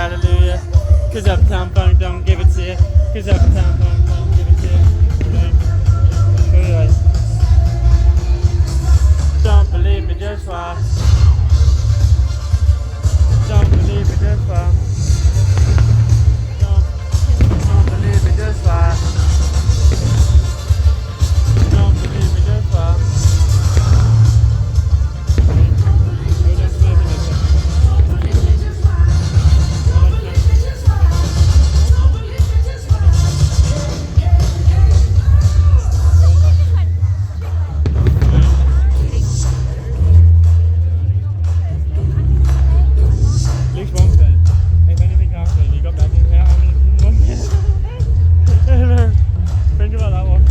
hallelujah. Cause uptown funk don't give it to you. Cause uptown funk don't give it to you. Right. Don't believe me, just watch. Don't believe me, just watch. Don't believe me, just watch. Don't believe me, just watch. Think about that one.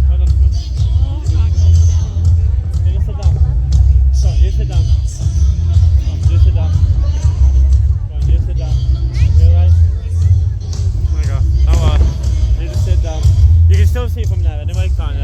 Hold on, you sit down. Come on, you sit down. You sit down. Come on, you sit down. You alright? Oh my god. Oh well. You just sit down. You can still see from there, anyway, can't you?